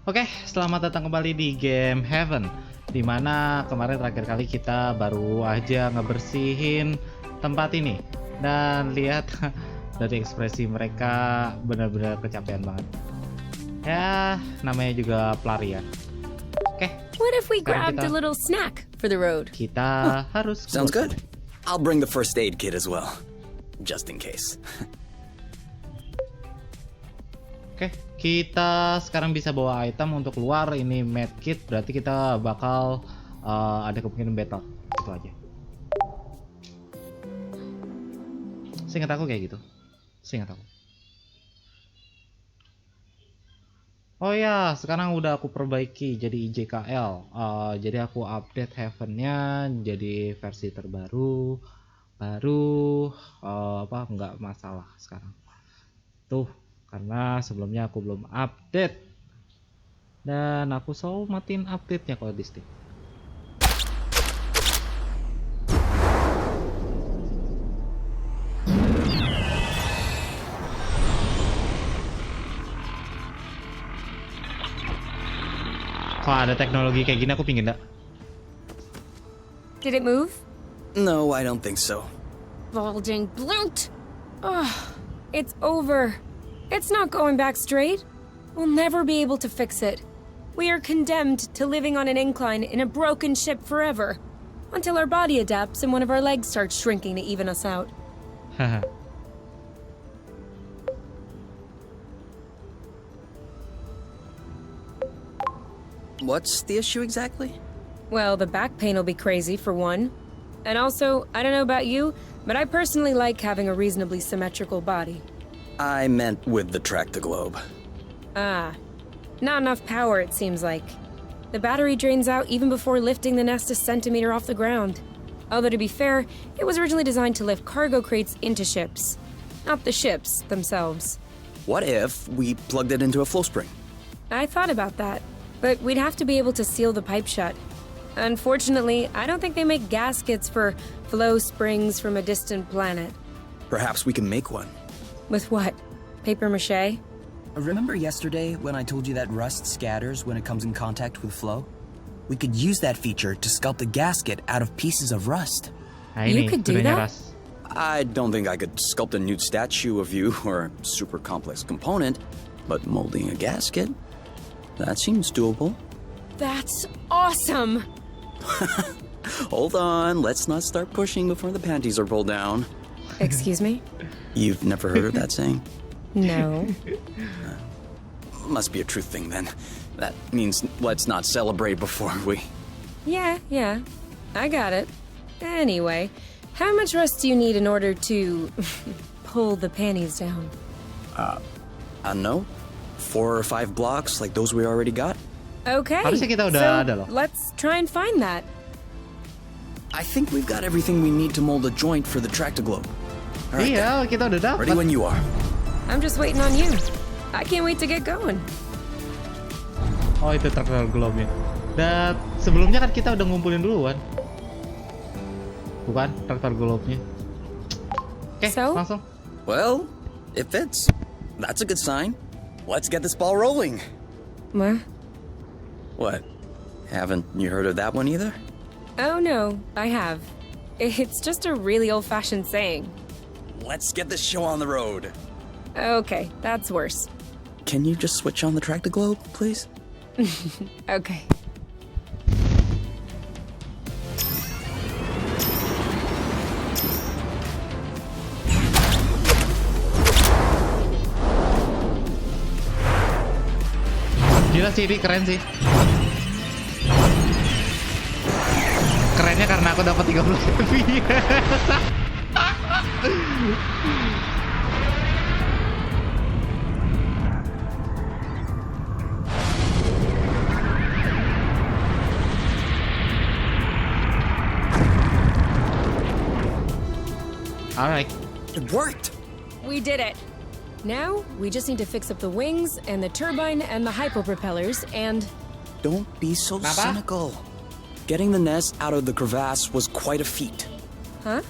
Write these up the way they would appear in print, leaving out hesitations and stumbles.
Oke, selamat datang kembali di game Heaven. Dimana kemarin terakhir kali kita baru aja ngebersihin tempat ini. Dan lihat dari ekspresi mereka benar-benar kecapean banget. Ya, namanya juga pelarian. Oke. What if we grabbed kita- a little snack for the road? Kita harus Sounds good. I'll bring the first aid kit as well, just in case. Oke, kita sekarang bisa bawa item untuk keluar. Ini medkit, berarti kita bakal ada kemungkinan battle. Itu aja. Seingat aku kayak gitu. Seingat aku. Oh ya, sekarang udah aku perbaiki jadi IJKL. Jadi aku update Heaven-nya jadi versi terbaru. Nggak masalah sekarang. Tuh. Karena sebelumnya aku belum update dan aku selalu matiin update-nya kalau di Steam. Kalau ada teknologi kayak gini aku pingin dah. Did it move? No, I don't think so. Bulging blute! Oh, it's over. It's not going back straight. We'll never be able to fix it. We are condemned to living on an incline in a broken ship forever. Until our body adapts and one of our legs starts shrinking to even us out. Haha. What's the issue exactly? Well, the back pain will be crazy, for one. And also, I don't know about you, but I personally like having a reasonably symmetrical body. I meant with the track-to-globe. Ah, not enough power, it seems like. The battery drains out even before lifting the nest a centimeter off the ground. Although to be fair, it was originally designed to lift cargo crates into ships, not the ships themselves. What if we plugged it into a flow spring? I thought about that, but we'd have to be able to seal the pipe shut. Unfortunately, I don't think they make gaskets for flow springs from a distant planet. Perhaps we can make one. With what? Paper mache? Remember yesterday when I told you that rust scatters when it comes in contact with flow? We could use that feature to sculpt a gasket out of pieces of rust. Nah, You ini could do gunanya that? Ras. I don't think I could sculpt a nude statue of you or a super complex component, but molding a gasket? That seems doable. That's awesome! Hold on, let's not start pushing before the panties are pulled down. Excuse me? You've never heard of that saying? No. Must be a truth thing then. That means let's not celebrate before we... Yeah, I got it. Anyway, how much rust do you need in order to pull the panties down? I don't know. 4 or 5 blocks like those we already got? Okay, Harusnya kita udah so ada loh. let's try and find that. I think we've got everything we need to mold a joint for the track-to-globe. All right, Iya, kita udah then. dapat. Ready when you are. I'm just waiting on you. I can't wait to get going. Oh, itu traktor globe-nya. Dan sebelumnya kan kita udah ngumpulin duluan. Bukan traktor globe-nya. Oke, So? langsung. Well, it fits. That's a good sign. Let's get this ball rolling. What? What? Haven't you heard of that one either? Oh no, I have. It's just a really old-fashioned saying. Let's get this show on the road. Okay, that's worse. Can you just switch on the track-to-globe, please? Okay. Gila sih, ini keren sih. Kerennya karena aku dapat 30 FPS. Alright. It worked! We did it. Now, we just need to fix up the wings and the turbine and the hypo-propellers and... Don't be so Kenapa? cynical. Getting the nest out of the crevasse was quite a feat. Huh?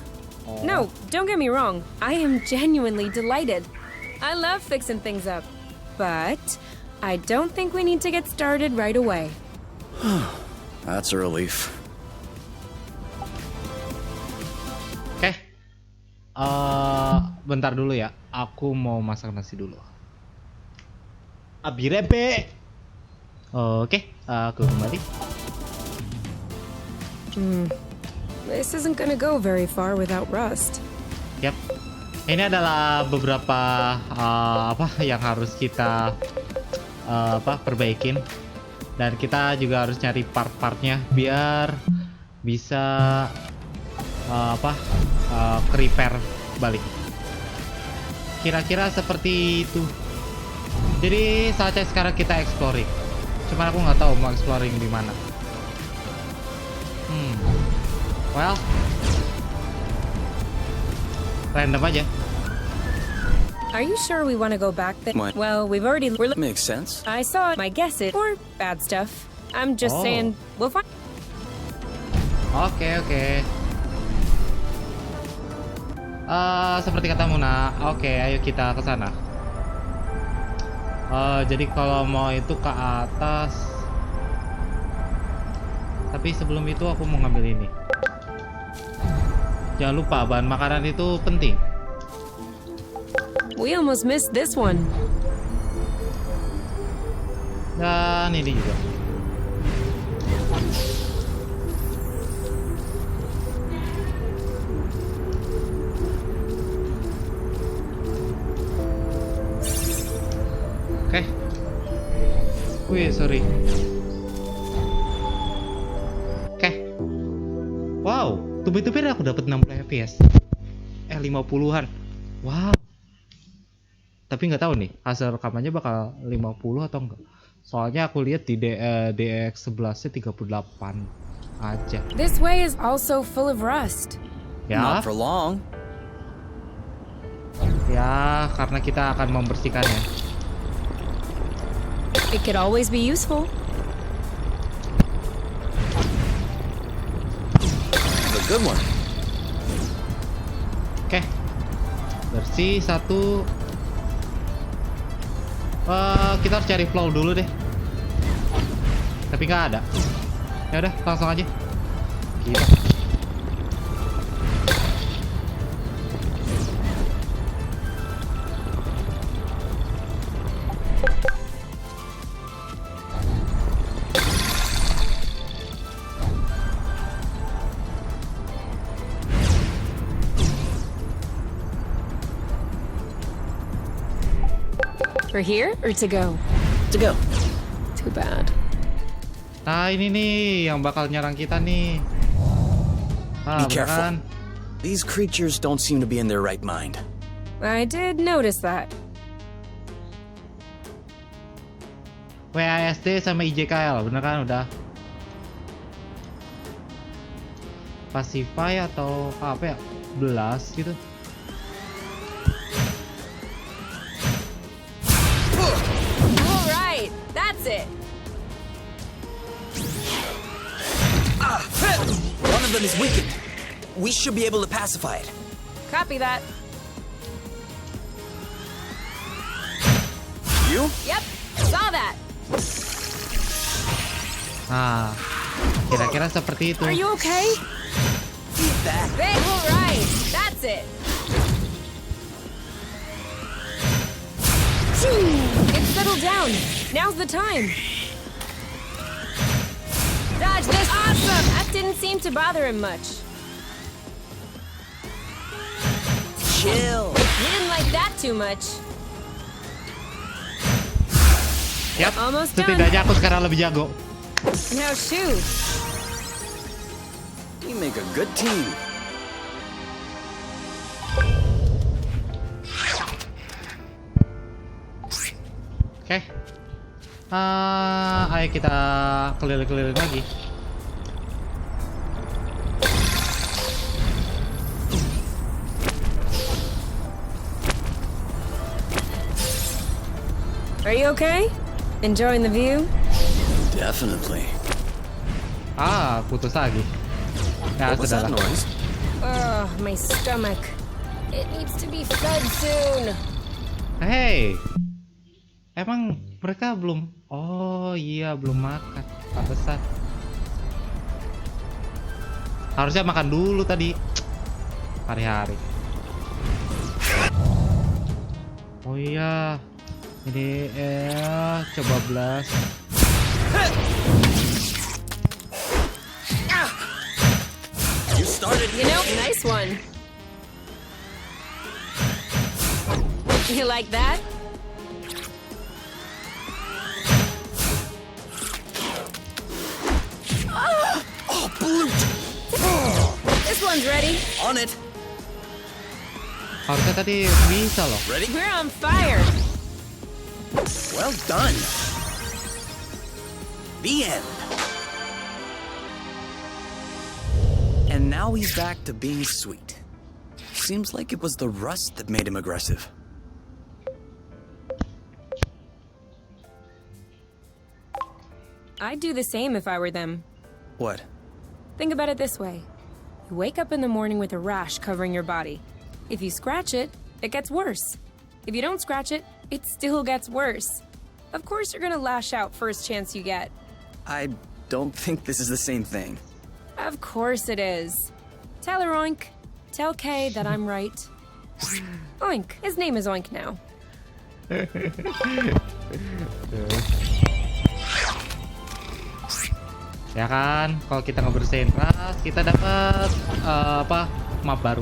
No, don't get me wrong. I am genuinely delighted. I love fixing things up. But I don't think we need to get started right away. That's a relief. Oke. Bentar dulu ya. Aku mau masak nasi dulu. Abirebe. Oke, aku kembali. This isn't gonna go very far without rust. Yap. Ini adalah beberapa apa yang harus kita perbaikin, dan kita juga harus nyari part-partnya biar bisa repair balik. Kira-kira seperti itu. Jadi saatnya sekarang kita exploring. Cuman aku nggak tahu mau exploring di mana. Well, random aja. Are you sure we want to go back there? What? Well, we've already. Makes sense. I saw it. I guess it or bad stuff. I'm just Oh. saying we'll find. Oke. Seperti kata Muna. Oke, ayo kita ke sana. Jadi kalau mau itu ke atas. Tapi sebelum itu aku mau ngambil ini. Jangan lupa bahan makanan itu penting. We almost missed this one. Dan ini juga. Oke. Wih, sorry. Oke. Wow, tumben-tumben aku dapat 60 fps. 50-an. Wow. Tapi nggak tahu nih hasil rekamannya bakal 50 atau enggak. Soalnya aku lihat di DX11-nya 38 aja. This way is also full of rust. Ya, Not for long. ya karena kita akan membersihkannya. It could always be useful. The good one. Oke. Bersih satu. Kita harus cari flow dulu deh. Tapi nggak ada. Ya udah, langsung aja. Gila. For here or to go? To go. Too bad. Nah, ini nih yang bakal nyerang kita nih. Be careful. Beneran. These creatures don't seem to be in their right mind. I did notice that. WASD sama IJKL, bener kan udah. Pacify atau apa ya? Blast gitu. All right, that's it. One of them is weakened. We should be able to pacify it. Copy that. You? Yep, saw that. Nah, kira-kira seperti itu. Are you okay? That. All right, that's it. It's settled down. Now's the time. Dodge this. Awesome. That didn't seem to bother him much. Chill. He didn't like that too much. Yap, Almost done. setidaknya aku sekarang lebih jago. Now shoot. We make a good team. Oke. Ayo kita keliling-keliling lagi. Are you okay? Enjoying the view? Definitely. Putus lagi. Ya, What was that sudahlah. noise? Ugh, my stomach. It needs to be fed soon. Hey. Emang mereka belum? Oh iya, belum makan. Pantesan. Harusnya makan dulu tadi. Hari-hari. Oh iya. Ini coba blast. You started. You know, nice one. You like that? Oh, brute! This one's ready. On it. Harusnya tadi bisa loh. Ready? We're on fire. Well done. The end. And now he's back to being sweet. Seems like it was the rust that made him aggressive. I'd do the same if I were them. What? Think about it this way. You wake up in the morning with a rash covering your body. If you scratch it, it gets worse. If you don't scratch it, it still gets worse. Of course you're gonna lash out first chance you get. I don't think this is the same thing. Of course it is. Tell her Oink. Tell Kay that I'm right. Oink. His name is Oink now. Ya kan, kalau kita ngebersihin ras, kita dapat map baru.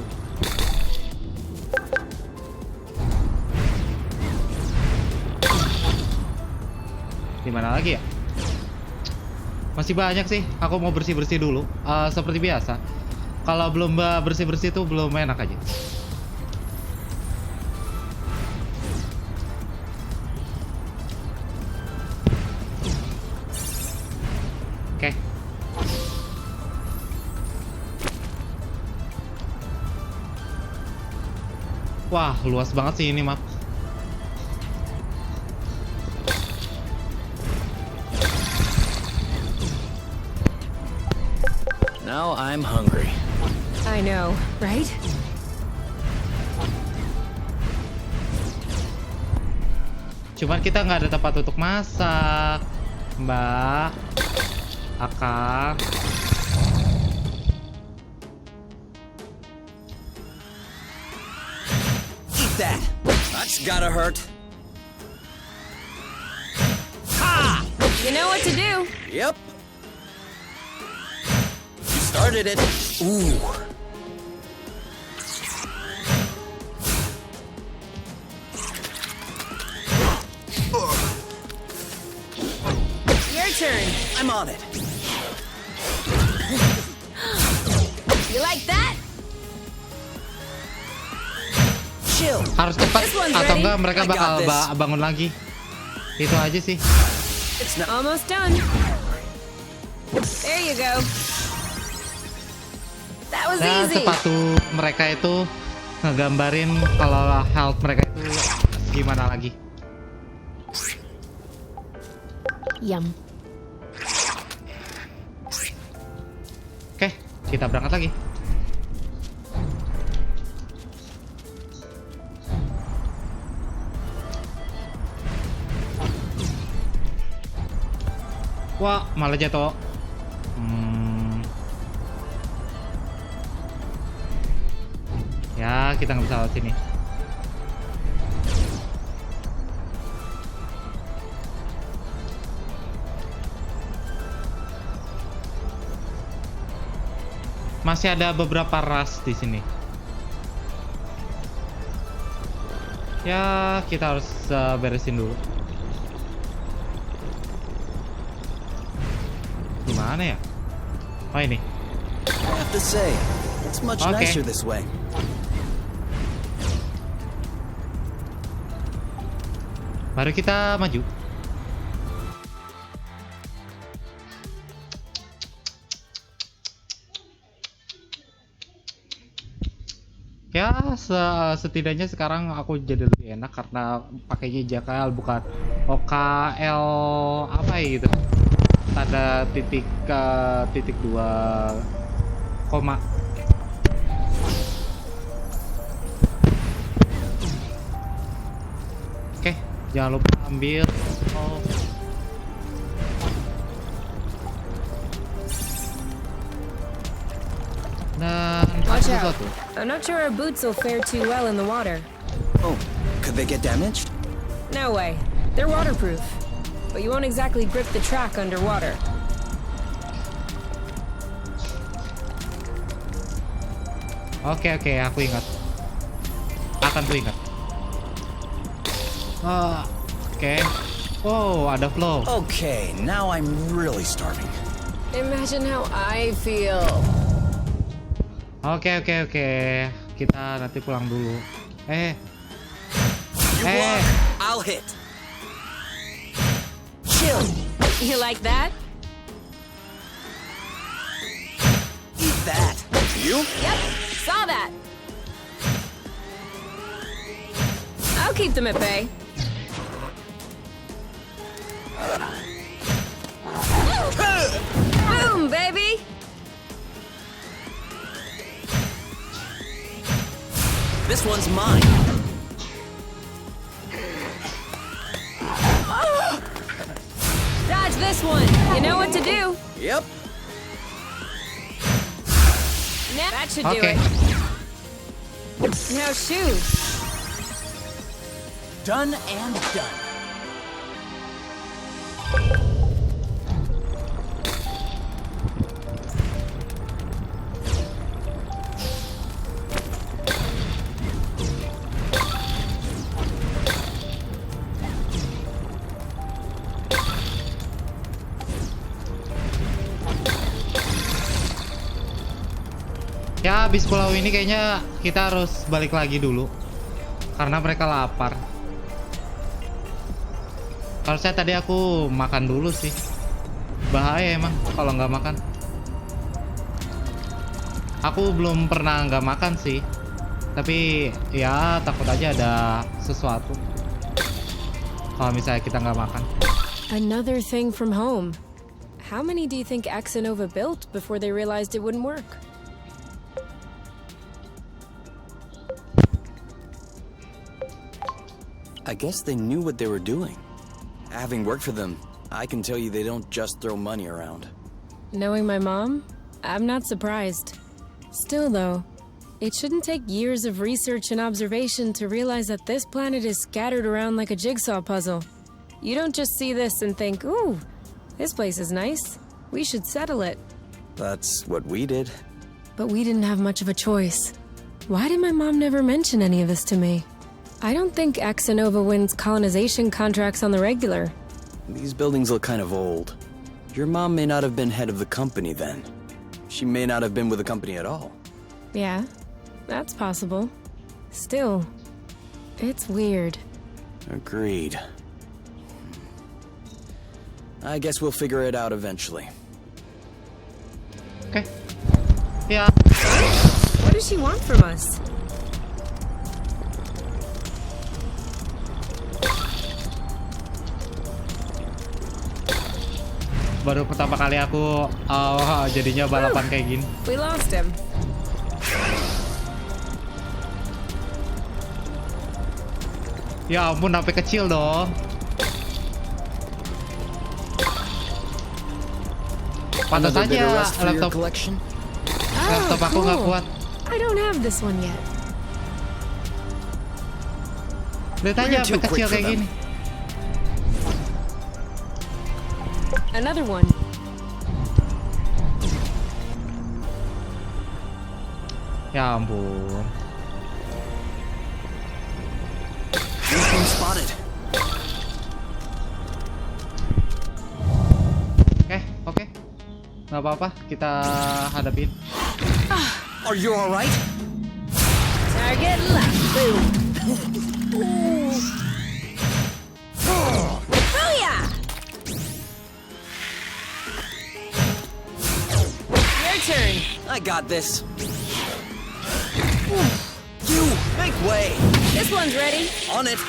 Dimana lagi ya? Masih banyak sih. Aku mau bersih-bersih dulu. Seperti biasa. Kalau belum bersih-bersih tuh belum enak aja. Oke. Wah, luas banget sih ini map. Now I'm hungry. I know, right? Cuman kita nggak ada tempat untuk masak, Mbak, Akang. Eat that. That's gotta hurt. You know what to do. Yep. You started it. Ooh. Your turn. I'm on it. You like that? Chill. Harus cepat This one's atau ready. enggak mereka I got bakal this. bangun lagi. Itu aja sih. It's not. Almost done. There you go. That was Dan easy. sepatu mereka itu ngegambarin kalau health mereka itu gimana lagi. Yum. Oke, kita berangkat lagi. Wah, malah jatuh. Ya, kita nggak bisa lewat sini. Masih ada beberapa ras di sini. Ya, kita harus beresin dulu. Gimana ya? Oh ini. I have to say, it's much Okay. nicer this way. Baru kita maju. Ya, setidaknya sekarang aku jadi lebih enak karena pakainya JKL bukan OKL apa ya gitu. Tanda titik 2 koma. Oke, Jangan lupa ambil. Oh. Dan Watch ada out. sesuatu. I'm not sure our boots will fare too well in the water. Oh, could they get damaged? No way. They're waterproof. But you won't exactly grip the track underwater. Oke, aku ingat. Akan ku ingat. Oke. Oh, ada flow. Okay, now I'm really starving. Imagine how I feel. Oke. Kita nanti pulang dulu. You block, I'll hit. Chill. You like that? Eat that. You? Yep, saw that. I'll keep them at bay. Boom, baby! This one's mine. Dodge this one. You know what to do. Yep. Now that should do Oke. it. Now shoot. Done and done. Ya, habis pulau ini kayaknya kita harus balik lagi dulu. Karena mereka lapar. Harusnya tadi aku makan dulu sih. Bahaya emang kalau nggak makan. Aku belum pernah nggak makan sih. Tapi ya takut aja ada sesuatu. Kalau misalnya kita nggak makan. Another thing from home. How many do you think Axonova built before they realized it wouldn't work? I guess they knew what they were doing. Having worked for them, I can tell you they don't just throw money around. Knowing my mom, I'm not surprised. Still though, it shouldn't take years of research and observation to realize that this planet is scattered around like a jigsaw puzzle. You don't just see this and think, ooh, this place is nice. We should settle it. That's what we did. But we didn't have much of a choice. Why did my mom never mention any of this to me? I don't think Axonova wins colonization contracts on the regular. These buildings look kind of old. Your mom may not have been head of the company then. She may not have been with the company at all. Yeah, that's possible. Still, it's weird. Agreed. I guess we'll figure it out eventually. Oke. Ya, What does she want from us? baru pertama kali aku jadinya balapan kayak gini. We lost him. Ya ampun, sampai kecil dong. Pantas Another bit of aja rest for your laptop collection? aku nggak kuat. I don't have this one yet. Lihat aja You're too sampai kecil quick for kayak them. gini. Another one. Ya ampun. Beacon spotted. Oke. Nggak apa-apa, kita hadapin. Are you alright? Target left. Boom. Booyah! Your turn. I got this. You, make way. This one's ready. On it.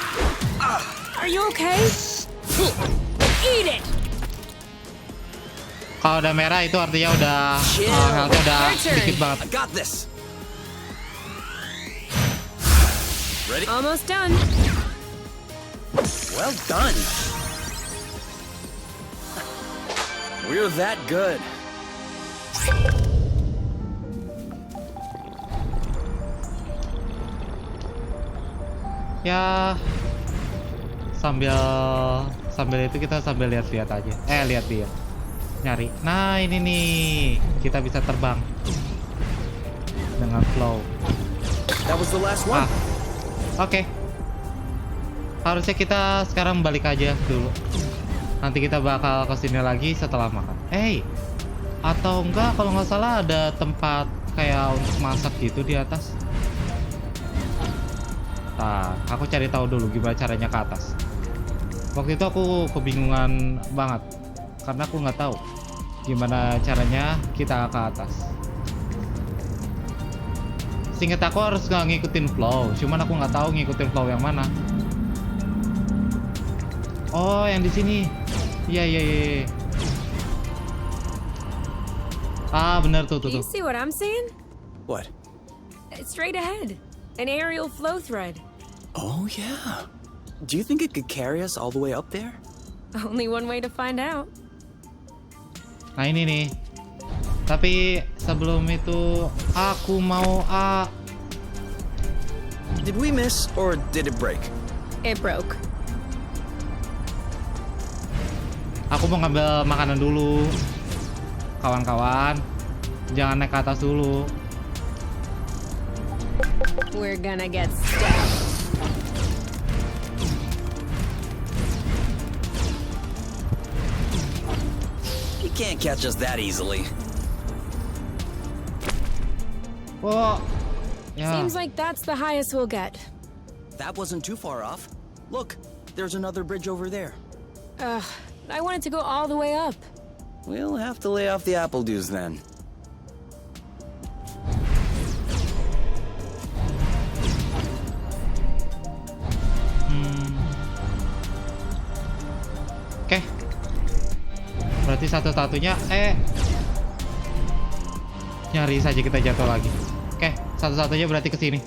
Are you okay? Eat it. Kalau udah merah itu artinya udah Chill. health-nya udah Your turn. dikit banget. I got this. Ready? Almost done. Well done. We're that good. Ya, sambil itu kita sambil lihat-lihat aja. Lihat dia. Nyari. Nah, ini nih. Kita bisa terbang dengan flow. That was the last one. Oke. Harusnya kita sekarang balik aja dulu. Nanti kita bakal kesini lagi setelah makan. Atau enggak, kalau nggak salah ada tempat kayak untuk masak gitu di atas. Nah, aku cari tahu dulu gimana caranya ke atas. Waktu itu aku kebingungan banget karena aku nggak tahu gimana caranya kita ke atas. Seinget aku harus nggak ngikutin flow, cuman aku nggak tahu ngikutin flow yang mana. Oh, yang di sini. Iya. Bener tuh. Do you see what I'm seeing? What? Straight ahead. An aerial flow thread. Oh, yeah. Do you think it could carry us all the way up there? Only one way to find out. Nah, ini nih. Tapi sebelum itu aku mau Did we miss or did it break? It broke. Aku mau ngambil makanan dulu. Kawan-kawan, jangan naik ke atas dulu. We're gonna get stabbed. You can't catch us that easily. Oh, ya. Seems like that's the highest we'll get. That wasn't too far off. Look, there's another bridge over there. I wanted to go all the way up. We'll have to lay off the apple juice then. Oke. Berarti satu-satunya nyari saja kita jatuh lagi. Oke, satu-satunya berarti ke sini.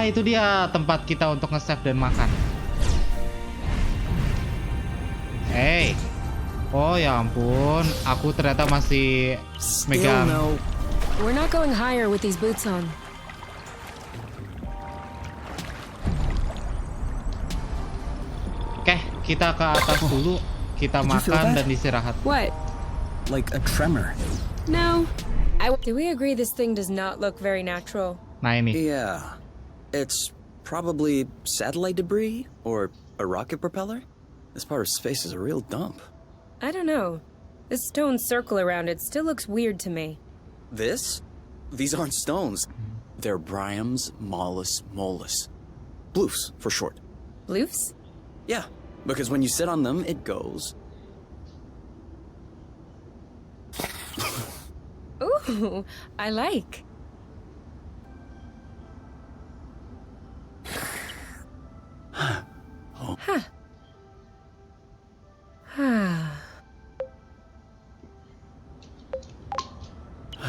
Itu dia tempat kita untuk nge-save dan makan. Oh ya ampun, aku ternyata masih megang. No. We're not going higher with these boots on. Oke, kita ke atas dulu. Kita Did you feel makan that? dan istirahat. What? Like a tremor. No. Do we agree this thing does not look very natural? Nah ini. Yeah. It's probably satellite debris or a rocket propeller. This part of space is a real dump. I don't know. This stone circle around it still looks weird to me. This? These aren't stones. They're Bryums mollis mollis. Bloofs, for short. Bloofs? Yeah, because when you sit on them, it goes. Ooh, I like. Huh.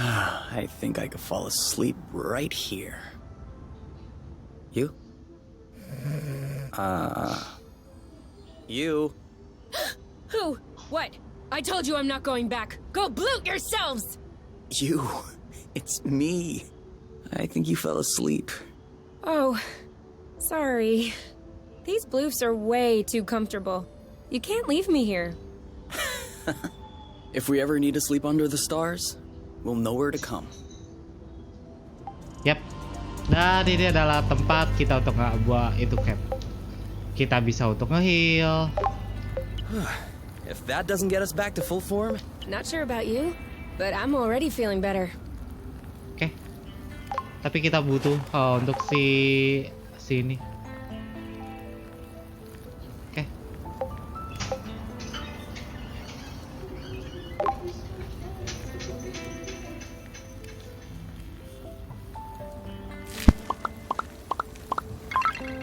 I think I could fall asleep right here. You? You? Who? What? I told you I'm not going back. Go bloot yourselves! You. It's me. I think you fell asleep. Oh, sorry. These bloofs are way too comfortable. You can't leave me here. If we ever need to sleep under the stars, we'll know where to come. Yap. Dan ini adalah tempat kita untuk buat itu camp. Kita bisa untuk nge-heal. If that doesn't get us back to full form, Not sure about you, but I'm already feeling better. Oke. Tapi kita butuh untuk sini. Oke.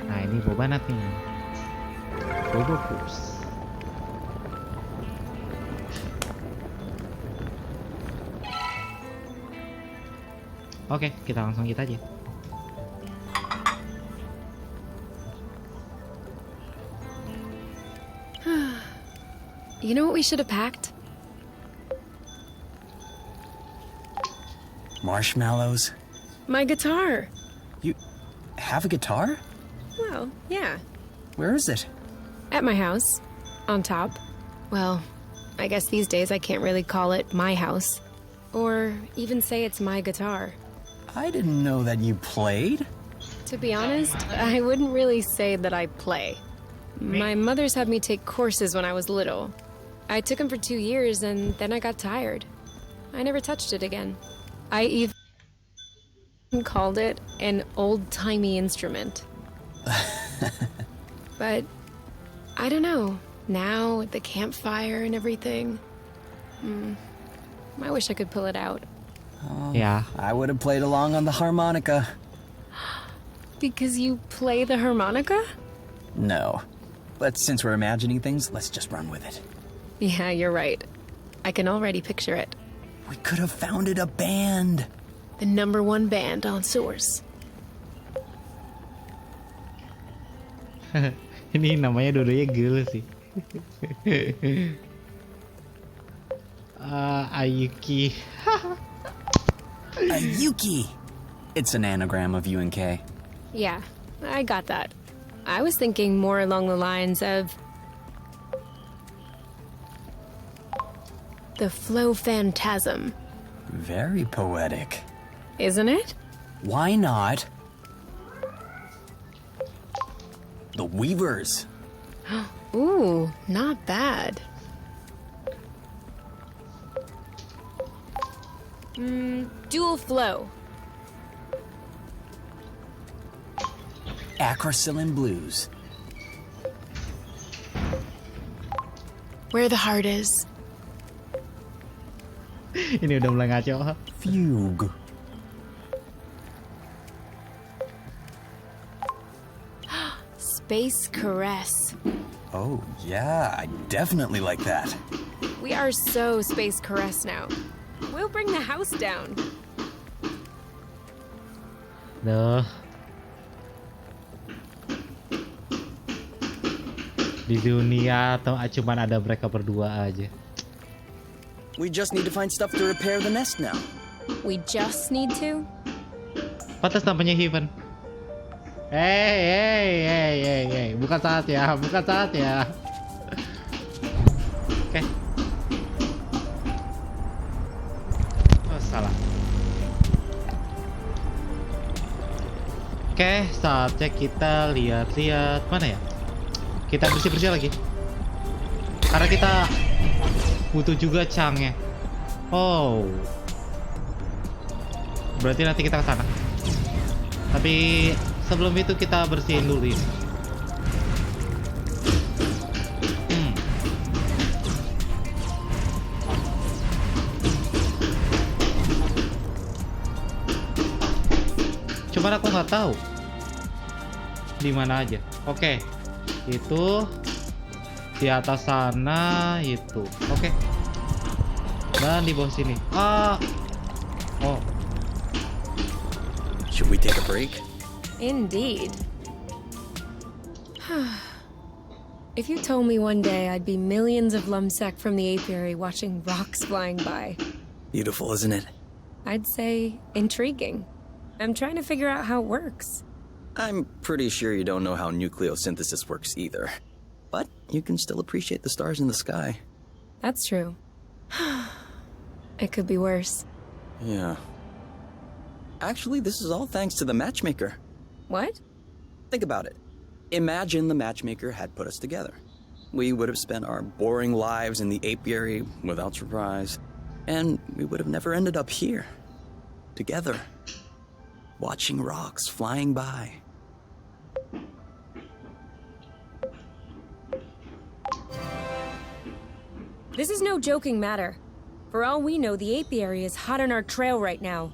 Nah, ini bobanat nih. Bagus. Oke, kita langsung hit aja. You know what we should have packed? Marshmallows? My guitar. You have a guitar? Well, yeah. Where is it? At my house. On top. Well, I guess these days I can't really call it my house. Or even say it's my guitar. I didn't know that you played. To be honest, I wouldn't really say that I play. My mother's had me take courses when I was little. I took them for 2 years and then I got tired. I never touched it again. I even called it an old-timey instrument. But I don't know. Now, at the campfire and everything, I wish I could pull it out. Yeah. I would have played along on the harmonica. Because you play the harmonica? No. But since we're imagining things, let's just run with it. Yeah, you're right. I can already picture it. We could have founded a band. The #1 band on Source. Ini namanya dua-duanya gila sih. Ayuki. A Yuki. It's an anagram of UNK. Yeah, I got that. I was thinking more along the lines of the flow phantasm. Very poetic. Isn't it? Why not? The Weavers. Ooh, not bad. Dual flow. Acrocillin Blues. Where the heart is. Ini udah mulai ngaco. Fugue. Space caress. Oh, yeah, I definitely like that. We are so space caress now. We'll bring the house down. Duh. Di dunia atau cuman ada mereka berdua aja. We just need to find stuff to repair the nest now. We just need to? Pantas namanya Heaven. Hey, bukan saat ya, bukan saat ya. Oke. Oh, salah. Oke, saatnya kita lihat-lihat mana ya? Kita bersih-bersih lagi. Karena kita butuh juga cangnya. Oh. Berarti nanti kita ke sana. Tapi sebelum itu kita bersihin dulu ini. Cuman aku nggak tahu di mana aja. Oke. Itu di atas sana itu. Oke. Dan di bawah sini. Oh. Should we take a break? Indeed. If you told me one day I'd be millions of lumsec from the apiary watching rocks flying by, Beautiful, isn't it? I'd say intriguing. I'm trying to figure out how it works. I'm pretty sure you don't know how nucleosynthesis works either. But you can still appreciate the stars in the sky. That's true. It could be worse. Yeah. Actually, this is all thanks to the matchmaker. What? Think about it. Imagine the matchmaker had put us together. We would have spent our boring lives in the apiary without surprise, and we would have never ended up here, together, watching rocks flying by. This is no joking matter. For all we know, the apiary is hot on our trail right now.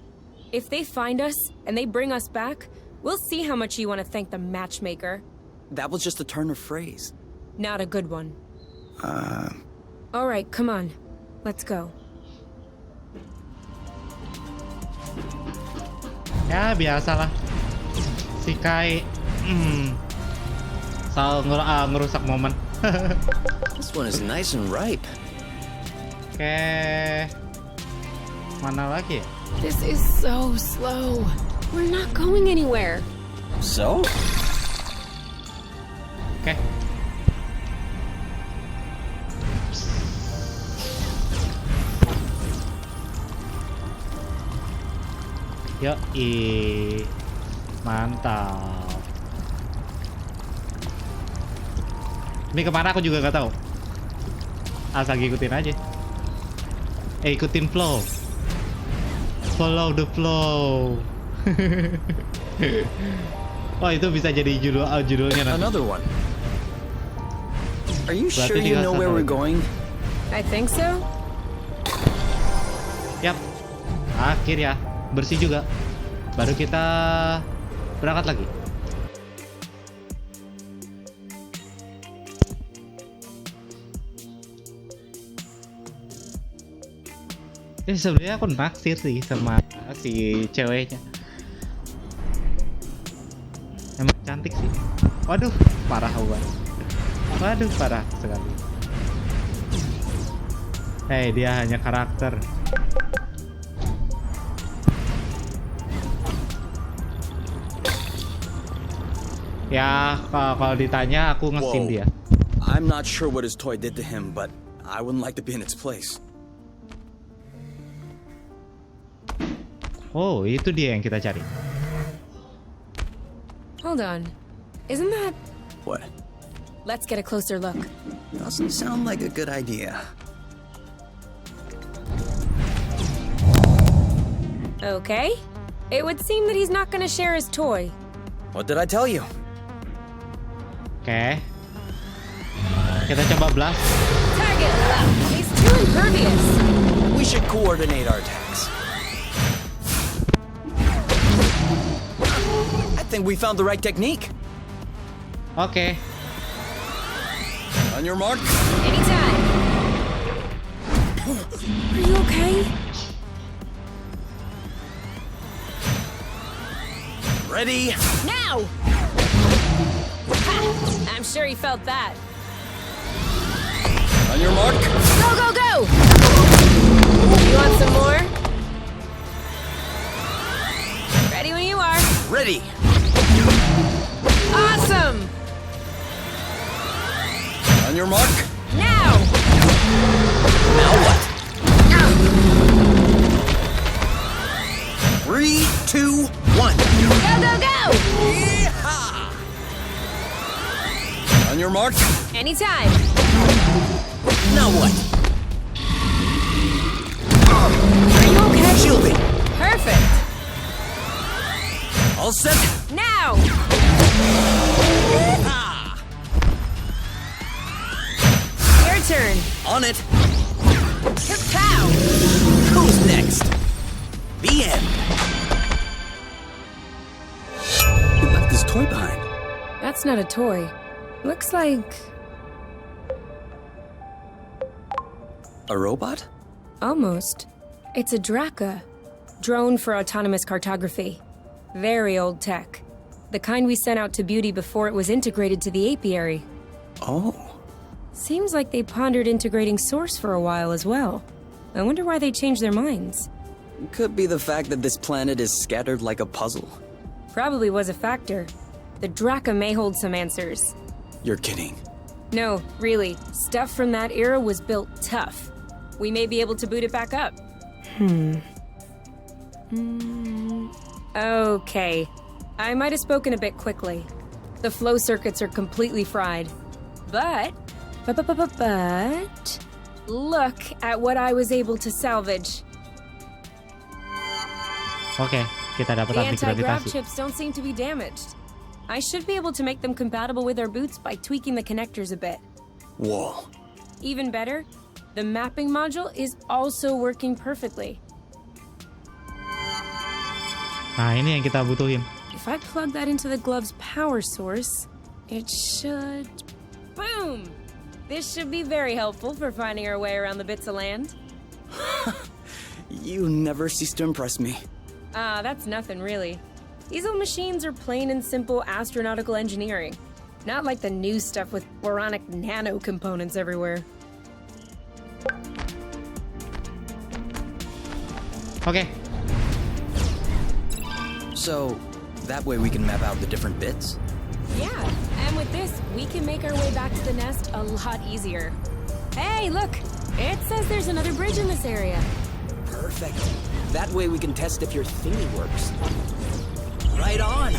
If they find us and they bring us back, we'll see how much you want to thank the matchmaker. That was just a turn of phrase. Not a good one. Alright, come on. Let's go. Ya biasalah. Si Kai selalu ngerusak momen. This one is nice and ripe. Oke. Mana lagi ya? This is so slow. We're not going anywhere. So? Oke. Yoi. Mantap. Ini kemana aku juga nggak tahu. Asal ngikutin aja. Ikutin flow. Follow the flow. Oh, itu bisa jadi judulnya nanti. Another one. Are you Berarti sure you tinggal know satu where we're lagi. going? I think so. Yap. Akhir ya. Bersih juga. Baru kita berangkat lagi. Ini sebenarnya aku naksir sih sama si ceweknya. Emang cantik sih. Waduh, parah banget. Waduh, parah sekali. Hei, dia hanya karakter. Ya, kalau ditanya aku ngesin dia. I'm not sure what his toy did to him, but I wouldn't like to be in its place. Oh, itu dia yang kita cari. Hold on. Isn't that... What? Let's get a closer look. Doesn't sound like a good idea. Okay. It would seem that he's not gonna share his toy. What did I tell you? Oke. Kita coba blast. Target locked. He's too impervious. We should coordinate our attacks. I think we found the right technique. Oke. On your mark. Anytime. Are you okay? Ready? Now! Ha! I'm sure he felt that. On your mark. Go, go, go! You want some more? Ready when you are. Ready. Awesome! On your mark. Now! Now what? 3, 2, 1. Go, go, go! Yeehaw! On your mark. Anytime. Now what? Are you okay? Shielding. Perfect. All set. Now! Ah! Your turn. On it. Kapow! Who's next? The end. You left this toy behind. That's not a toy. Looks like... A robot? Almost. It's a Draka. Drone for autonomous cartography. Very old tech. The kind we sent out to Beauty before it was integrated to the apiary. Oh. Seems like they pondered integrating Source for a while as well. I wonder why they changed their minds. Could be the fact that this planet is scattered like a puzzle. Probably was a factor. The Draka may hold some answers. You're kidding. No, really. Stuff from that era was built tough. We may be able to boot it back up. Okay. I might have spoken a bit quickly. The flow circuits are completely fried. But... Look at what I was able to salvage. Oke, kita dapat The anti-grav anti-gravitasi. chips don't seem to be damaged. I should be able to make them compatible with our boots by tweaking the connectors a bit. Whoa. Even better, the mapping module is also working perfectly. Nah, ini yang kita butuhin. If I plug that into the glove's power source, it should... Boom! This should be very helpful for finding our way around the bits of land. You never cease to impress me. Ah, that's nothing really. These old machines are plain and simple astronautical engineering. Not like the new stuff with boronic nano components everywhere. Oke. So, that way we can map out the different bits? Yeah, and with this, we can make our way back to the nest a lot easier. Hey, look! It says there's another bridge in this area. Perfect. That way we can test if your thingy works. Right on!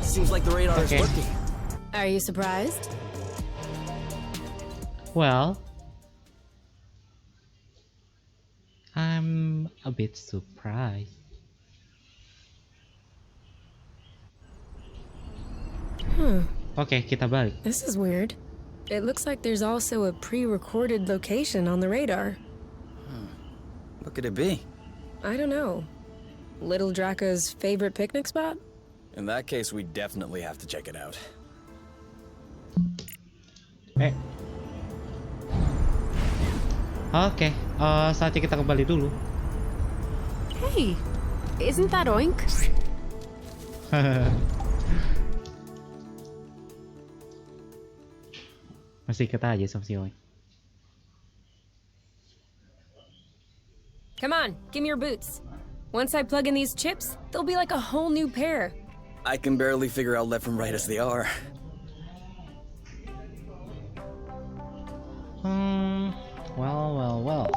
Seems like the radar is Okay. working. Are you surprised? Well, I'm a bit surprised. Oke, kita balik. This is weird. It looks like there's also a pre-recorded location on the radar. What could it be? I don't know. Little Draca's favorite picnic spot? In that case, we definitely have to check it out. Oke, saatnya kita kembali dulu. Hey, isn't that Oink? Masih kata aja sama si Oink. Come on, give me your boots. Once I plug in these chips, they'll be like a whole new pair. I can barely figure out left from right as they are. Well.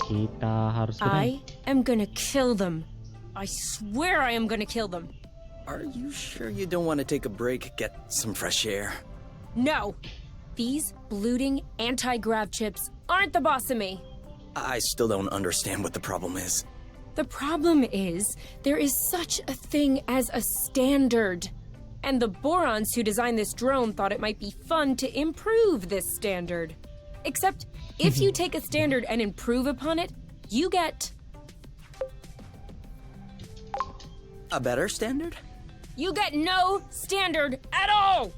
Kita harus I am gonna kill them. I swear I am gonna kill them. Are you sure you don't want to take a break, get some fresh air? No! These bloating anti-grav chips aren't the boss of me. I still don't understand what the problem is. The problem is, there is such a thing as a standard. And the Borons who designed this drone thought it might be fun to improve this standard. Except, if you take a standard and improve upon it, you get... A better standard? You get no standard at all!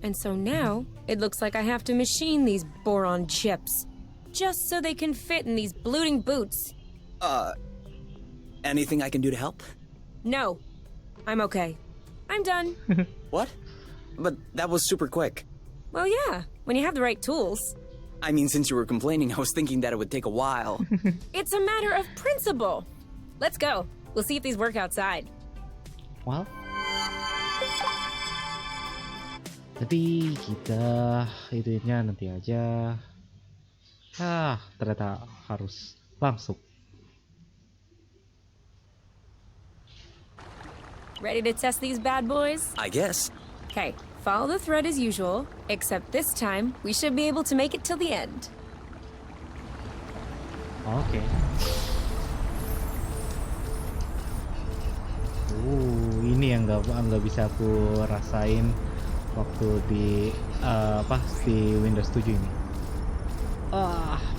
And so now, it looks like I have to machine these boron chips. Just so they can fit in these bloating boots. Anything I can do to help? No. I'm okay. I'm done. What? But that was super quick. Well, yeah, when you have the right tools. I mean, since you were complaining, I was thinking that it would take a while. It's a matter of principle. Let's go. We'll see if these work outside. Well, tapi kita itunya nanti aja. Ternyata harus langsung. Ready to test these bad boys? I guess. Okay, follow the thread as usual, except this time we should be able to make it till the end. Oke. Ini yang nggak bisa aku rasain waktu di Windows 7 ini.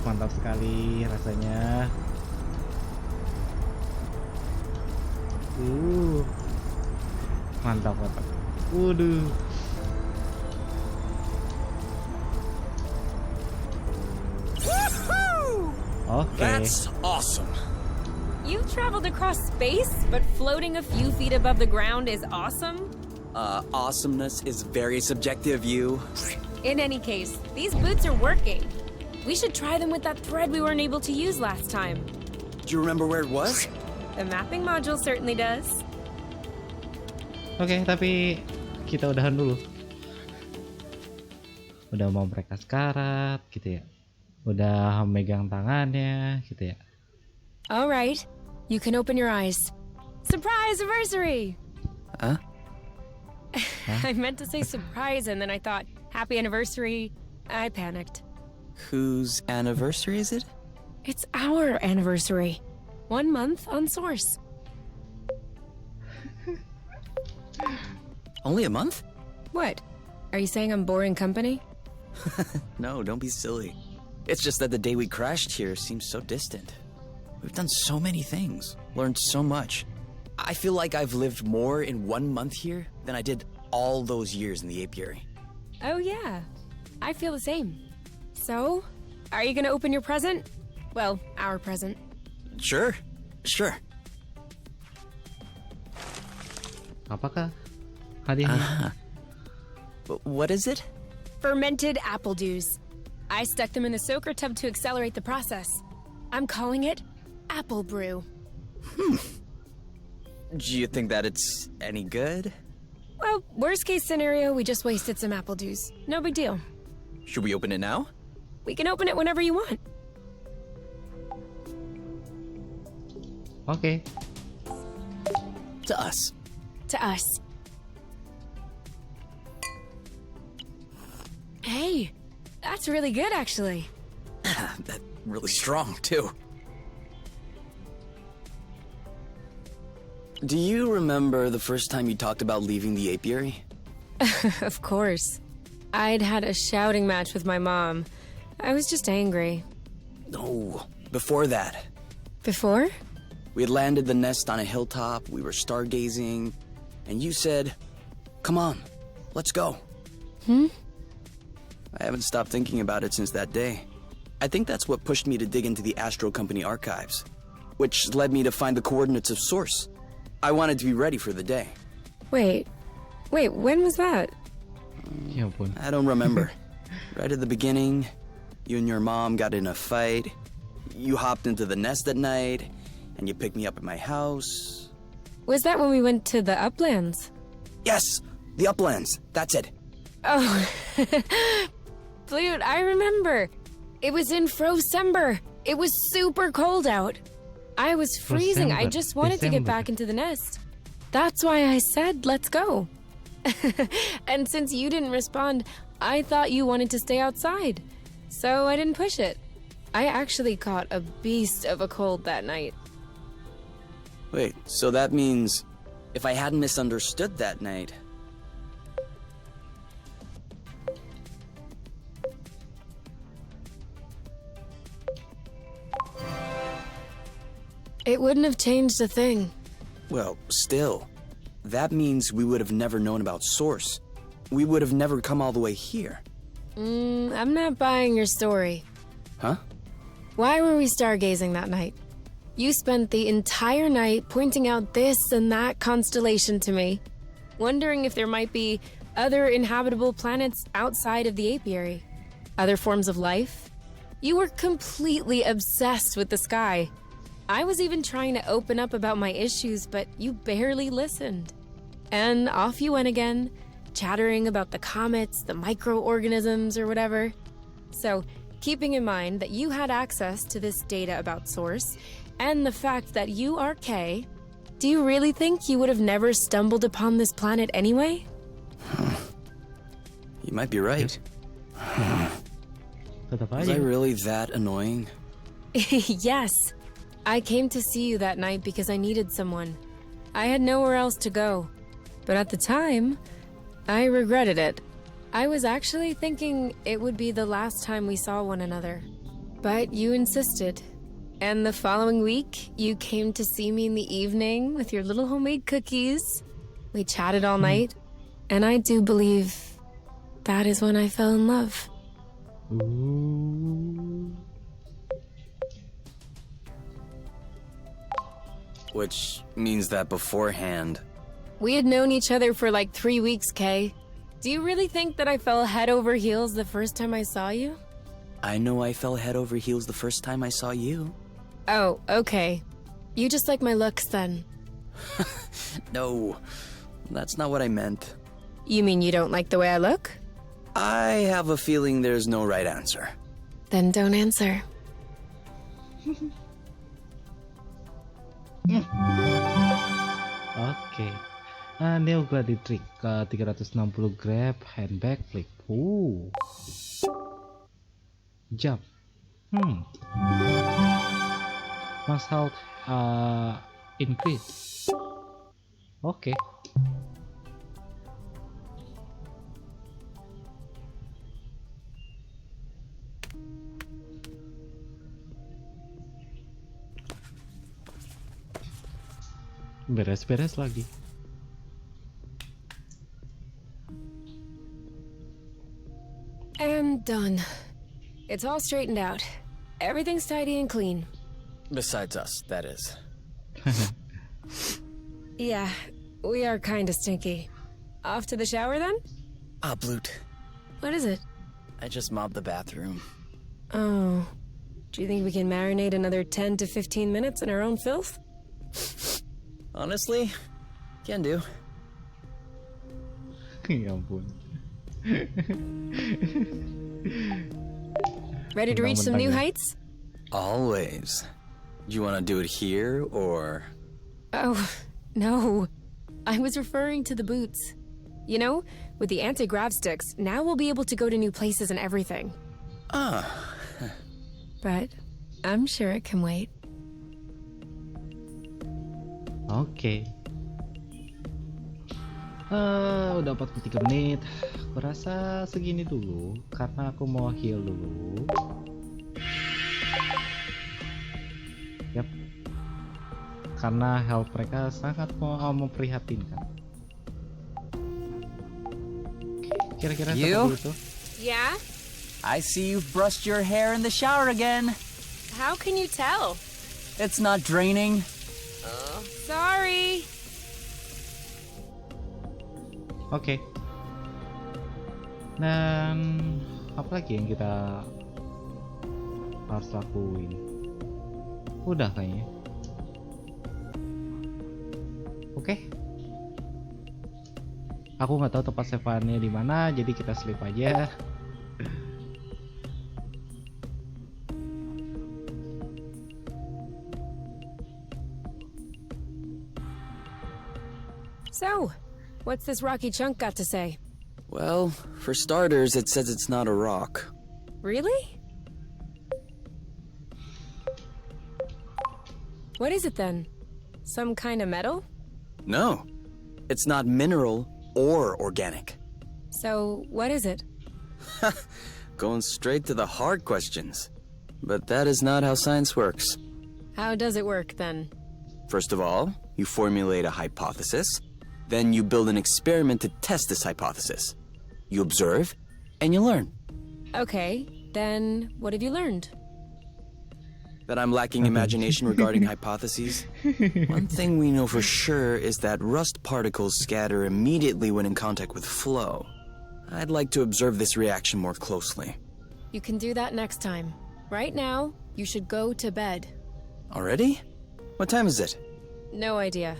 Mantap sekali rasanya. Mantap. Waduh. Okay. That's awesome. You've traveled across space, but floating a few feet above the ground is awesome? Awesomeness is very subjective, you. In any case, these boots are working. We should try them with that thread we weren't able to use last time. Do you remember where it was? The mapping module certainly does. Oke, tapi kita udahan dulu. Udah mau mereka sekarat gitu ya. Udah megang tangannya gitu ya. All right, you can open your eyes. Surprise anniversary! Huh? I meant to say surprise and then I thought, happy anniversary. I panicked. Whose anniversary is it? It's our anniversary. 1 month on Source. Only a month? What? Are you saying I'm boring company? No, don't be silly. It's just that the day we crashed here seems so distant. We've done so many things, learned so much. I feel like I've lived more in 1 month here than I did all those years in the apiary. Oh, yeah. I feel the same. So, are you gonna open your present? Well, our present. Sure. Apakah hadiahnya? What is it? Fermented apple dews. I stuck them in a soaker tub to accelerate the process. I'm calling it apple brew. Do you think that it's any good? Well, worst case scenario, we just wasted some apple dews. No big deal. Should we open it now? We can open it whenever you want. Oke. To us. To us. Hey, that's really good, actually. That's really strong, too. Do you remember the first time you talked about leaving the apiary? Of course. I'd had a shouting match with my mom. I was just angry. No, before that. Before? We had landed the nest on a hilltop, we were stargazing, and you said, "Come on, let's go." I haven't stopped thinking about it since that day. I think that's what pushed me to dig into the Astro Company archives, which led me to find the coordinates of Source. I wanted to be ready for the day. Wait, when was that? Ya ampun. I don't remember. Right at the beginning, you and your mom got in a fight. You hopped into the nest at night, and you picked me up at my house. Was that when we went to the uplands? Yes, the uplands. That's it. Oh, Flute, I remember. It was in Frocember. It was super cold out. I was freezing. I Frocember, just wanted to get December. back into the nest. That's why I said, let's go. And since you didn't respond, I thought you wanted to stay outside. So I didn't push it. I actually caught a beast of a cold that night. Wait, so that means if I hadn't misunderstood that night... It wouldn't have changed a thing. Well, still, that means we would have never known about Source. We would have never come all the way here. I'm not buying your story. Huh? Why were we stargazing that night? You spent the entire night pointing out this and that constellation to me, wondering if there might be other inhabitable planets outside of the apiary. Other forms of life? You were completely obsessed with the sky. I was even trying to open up about my issues, but you barely listened. And off you went again, chattering about the comets, the microorganisms, or whatever. So, keeping in mind that you had access to this data about Source, and the fact that you are K, do you really think you would have never stumbled upon this planet anyway? You might be right. Tetap Was I aja. really that annoying? Yes. I came to see you that night because I needed someone. I had nowhere else to go. But at the time, I regretted it. I was actually thinking it would be the last time we saw one another. But you insisted. And the following week, you came to see me in the evening with your little homemade cookies. We chatted all night. And I do believe that is when I fell in love. Ooh. Which means that beforehand... We had known each other for like 3 weeks, Kay. Do you really think that I fell head over heels the first time I saw you? I know I fell head over heels the first time I saw you. Oh, okay. You just like my looks then. No, that's not what I meant. You mean you don't like the way I look? I have a feeling there's no right answer. Then don't answer. Oke. Nah, Neo Gladi Trick ke 360 grab hand backflip. Jump. Must hold increase. Oke. Beres-beres lagi. And done. It's all straightened out. Everything's tidy and clean. Besides us, that is. Yeah, we are kinda stinky. Off to the shower then? Ah, Bloot. What is it? I just mopped the bathroom. Oh. Do you think we can marinate another 10 to 15 minutes in our own filth? Honestly, can do. Ya ampun. Ready to reach some new heights? Always. Do you want to do it here, or...? Oh, no. I was referring to the boots. You know, with the anti-grav sticks, now we'll be able to go to new places and everything. Ah. But I'm sure it can wait. Oke. Udah 43 menit. Aku rasa segini dulu karena aku mau heal dulu. Yap. Karena health mereka sangat memprihatinkan. Kira-kira You? seperti itu. Yeah? I see you've brushed your hair in the shower again. How can you tell? It's not draining. Sorry. Oke. Dan apa lagi yang kita harus lakuin? Udah kayaknya. Oke. Aku nggak tahu tempat save-nya di mana, jadi kita sleep aja. So, what's this rocky chunk got to say? Well, for starters, it says it's not a rock. Really? What is it then? Some kind of metal? No. It's not mineral or organic. So, what is it? Going straight to the hard questions. But that is not how science works. How does it work then? First of all, you formulate a hypothesis. Then you build an experiment to test this hypothesis. You observe, and you learn. Okay, then what have you learned? That I'm lacking imagination regarding hypotheses? One thing we know for sure is that rust particles scatter immediately when in contact with flow. I'd like to observe this reaction more closely. You can do that next time. Right now, you should go to bed. Already? What time is it? No idea.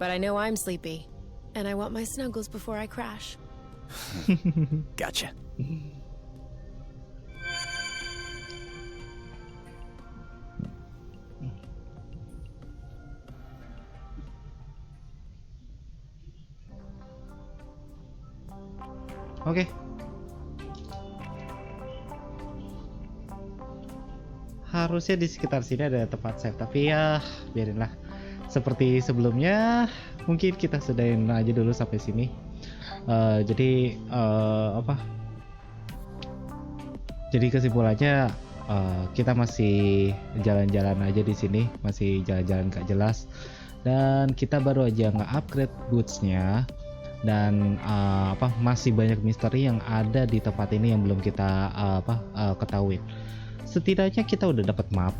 But I know I'm sleepy. And I want my snuggles before I crash. Gotcha. Oke. Harusnya di sekitar sini ada tempat save, tapi ya biarinlah. Seperti sebelumnya, mungkin kita sudahin aja dulu sampai sini. Jadi Jadi kesimpulannya kita masih jalan-jalan aja di sini, masih jalan-jalan gak jelas. Dan kita baru aja nge-upgrade boots-nya. Dan masih banyak misteri yang ada di tempat ini yang belum kita ketahui. Setidaknya kita udah dapat map.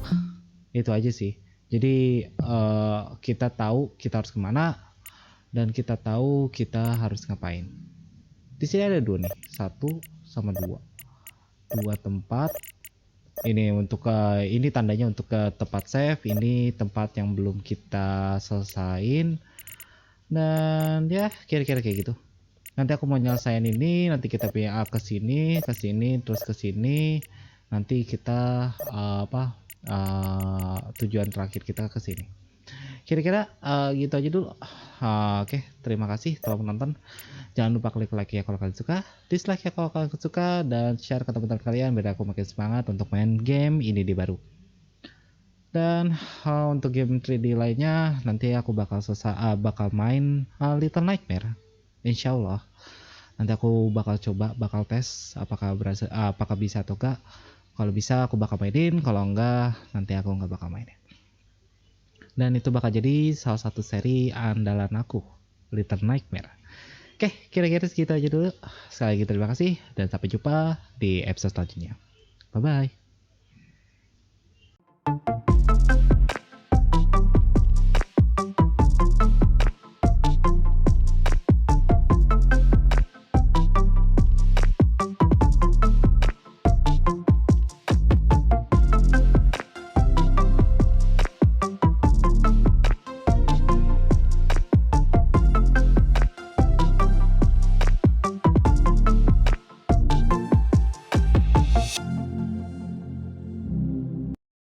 Itu aja sih. Jadi kita tahu kita harus kemana dan kita tahu kita harus ngapain. Di sini ada dua nih, 1 sama 2 tempat. Ini untuk ini tandanya untuk ke tempat save. Ini tempat yang belum kita selesain. Dan ya kira-kira kayak gitu. Nanti aku mau nyelesain ini, nanti kita pindah ke sini, terus ke sini. Nanti kita tujuan terakhir kita ke sini. Kira-kira gitu aja dulu. Oke, terima kasih telah menonton. Jangan lupa klik like ya kalau kalian suka, dislike ya kalau kalian suka, dan share ke teman-teman kalian biar aku makin semangat untuk main game ini di baru. Dan untuk game 3D lainnya nanti aku bakal main Little Nightmare. Insyaallah. Nanti aku bakal tes apakah bisa atau enggak. Kalau bisa aku bakal mainin, kalau enggak nanti aku enggak bakal mainin. Dan itu bakal jadi salah satu seri andalan aku, Little Nightmare. Oke, kira-kira segitu aja dulu. Sekali lagi terima kasih dan sampai jumpa di episode selanjutnya. Bye bye.